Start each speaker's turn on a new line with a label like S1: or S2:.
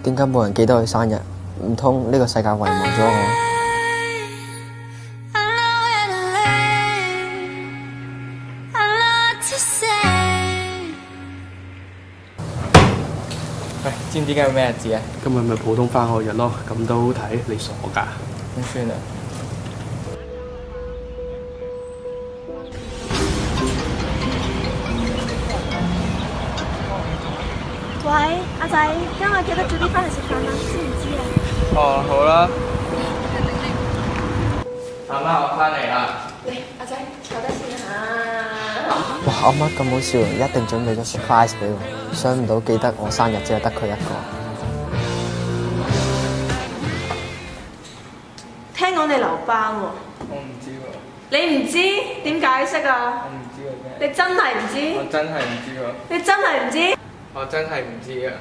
S1: 點解冇人記得佢生日？唔通呢個世界遺忘咗我？
S2: 喂，知唔知今日咩日子啊？
S3: 今日咪普通返學日咯，咁都好睇？你傻㗎？
S2: 點算啊？
S4: 喂，阿仔，今日記得早啲返嚟食飯啦，知唔知啊？
S2: 哦，好啦。阿媽，我返嚟啦。
S4: 嚟，阿仔坐低先嚇。
S1: 哇！阿媽咁好笑，一定準備咗 surprise 俾我。想唔到記得我生日只係得佢一個。
S4: 聽講你留班喎。
S2: 我唔知喎。
S4: 你唔知點解釋啊？
S2: 我唔知喎，真係。
S4: 你真係唔知？
S2: 我真係唔知喎。
S4: 你真係唔知？
S2: 我真係唔知啊。